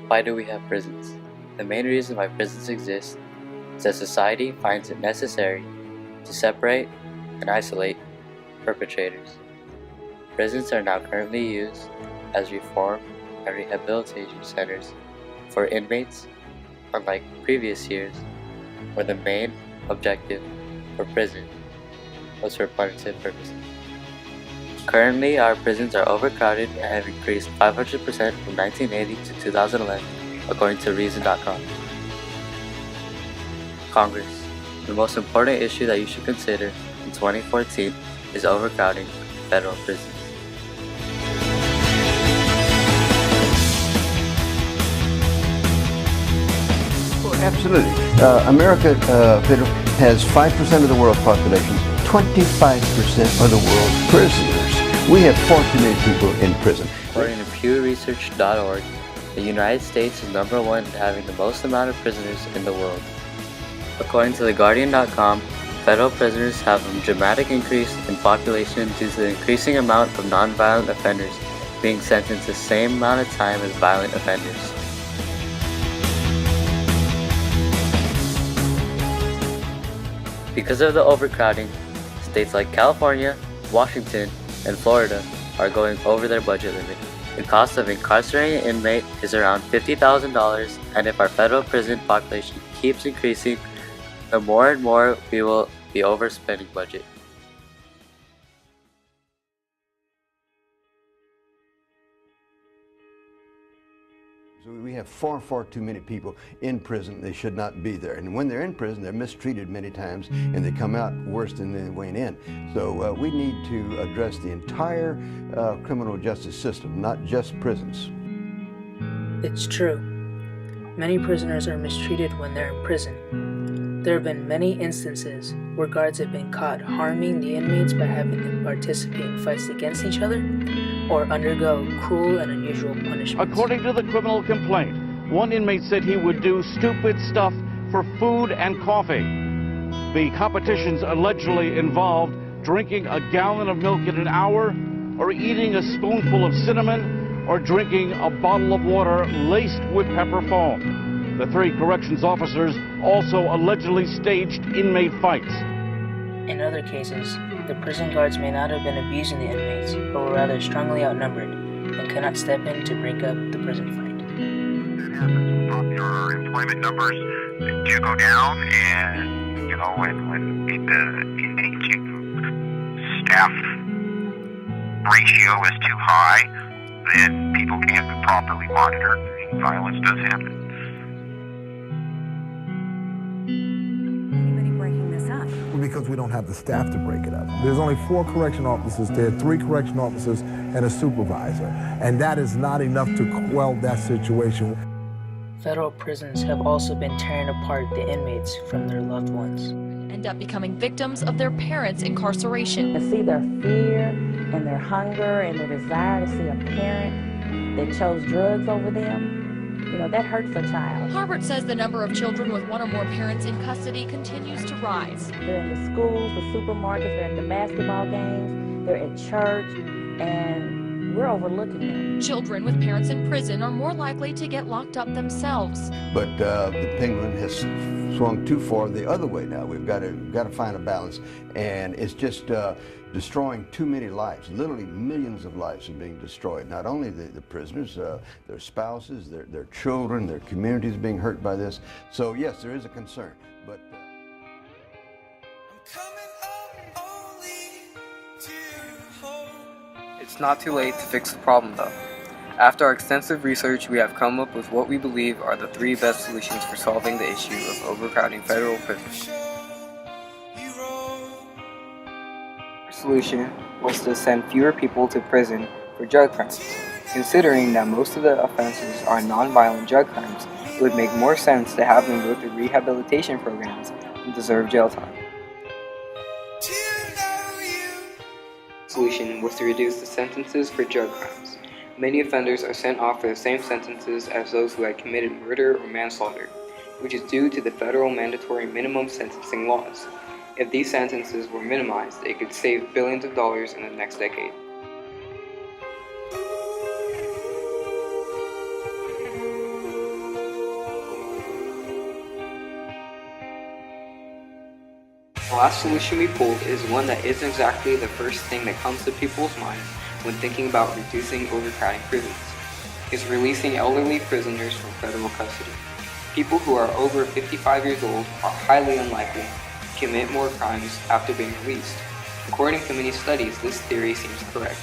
Why do we have prisons? The main reason why prisons exist is that society finds it necessary to separate and isolate perpetrators. Prisons are now currently used as reform and rehabilitation centers for inmates, unlike previous years where the main objective for prison was for punitive purposes. Currently, our prisons are overcrowded and have increased 500% from 1980 to 2011, according to Reason.com. Congress. The most important issue that you should consider in 2014 is overcrowding federal prisons. Absolutely. America has 5% of the world's population, 25% of the world's prisoners. We have far too many people in prison. According to PewResearch.org, the United States is number one in having the most amount of prisoners in the world. According to TheGuardian.com, federal prisoners have a dramatic increase in population due to the increasing amount of nonviolent offenders being sentenced the same amount of time as violent offenders. Because of the overcrowding, states like California, Washington, and Florida are going over their budget limit. The cost of incarcerating an inmate is around $50,000, and if our federal prison population keeps increasing, the more and more we will be overspending budget. So we have far too many people in prison. They should not be there. And when they're in prison, they're mistreated many times, and they come out worse than they went in. So we need to address the entire criminal justice system, not just prisons. It's true. Many prisoners are mistreated when they're in prison. There have been many instances where guards have been caught harming the inmates by having them participate in fights against each other or undergo cruel and unusual punishments. According to the criminal complaint, one inmate said he would do stupid stuff for food and coffee. The competitions allegedly involved drinking a gallon of milk in an hour, or eating a spoonful of cinnamon, or drinking a bottle of water laced with pepper foam. The three corrections officers also allegedly staged inmate fights. In other cases, the prison guards may not have been abusing the inmates, but were rather strongly outnumbered and could not step in to break up the prison fight. Your employment numbers do go down, and when the inmate to staff ratio is too high, then people can't be properly monitored, and violence does happen. Because we don't have the staff to break it up. There's only 4 correction officers there, 3 correction officers, and a supervisor. And that is not enough to quell that situation. Federal prisons have also been tearing apart the inmates from their loved ones. End up becoming victims of their parents' incarceration. To see their fear and their hunger and their desire to see a parent that chose drugs over them, that hurts a child. Harvard says the number of children with one or more parents in custody continues to rise. They're in the schools, the supermarkets, they're in the basketball games, they're at church, and we're overlooking them. Children with parents in prison are more likely to get locked up themselves. But the pendulum has swung too far the other way now. We've got to find a balance, and it's just destroying too many lives. Literally millions of lives are being destroyed. Not only the prisoners, their spouses, their children, their communities being hurt by this. So yes, there is a concern, but. It's not too late to fix the problem though. After our extensive research, we have come up with what we believe are the 3 best solutions for solving the issue of overcrowding federal prisons. Our solution was to send fewer people to prison for drug crimes. Considering that most of the offenses are non-violent drug crimes, it would make more sense to have them go through rehabilitation programs and deserve jail time. Solution was to reduce the sentences for drug crimes. Many offenders are sent off for the same sentences as those who had committed murder or manslaughter, which is due to the federal mandatory minimum sentencing laws. If these sentences were minimized, it could save billions of dollars in the next decade. The last solution we pulled is one that isn't exactly the first thing that comes to people's minds when thinking about reducing overcrowding prisons. It's releasing elderly prisoners from federal custody. People who are over 55 years old are highly unlikely to commit more crimes after being released. According to many studies, this theory seems correct,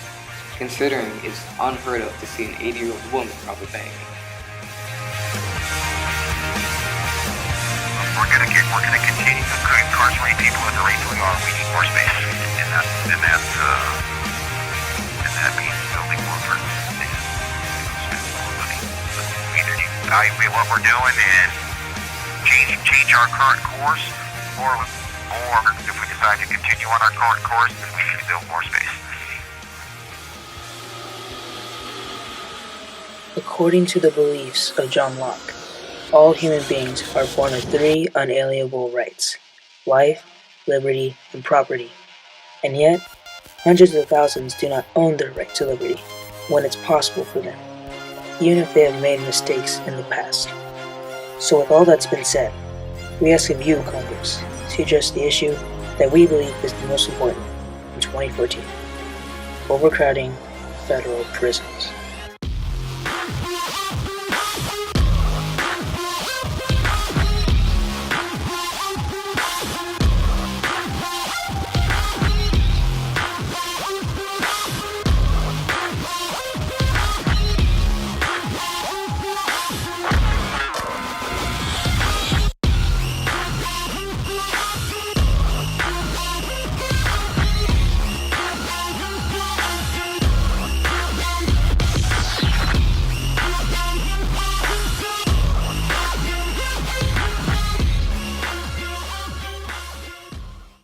considering it's unheard of to see an 80-year-old woman rob a bank. We're gonna continue to incarcerate people at the rate we are. We need more space, and that means building more prisons and spending more money. So we either need to evaluate what we're doing and change our current course, or if we decide to continue on our current course, then we need to build more space. According to the beliefs of John Locke, all human beings are born with 3 unalienable rights: life, liberty, and property. And yet, hundreds of thousands do not own their right to liberty when it's possible for them, even if they have made mistakes in the past. So with all that's been said, we ask of you, Congress, to address the issue that we believe is the most important in 2014: overcrowding federal prisons.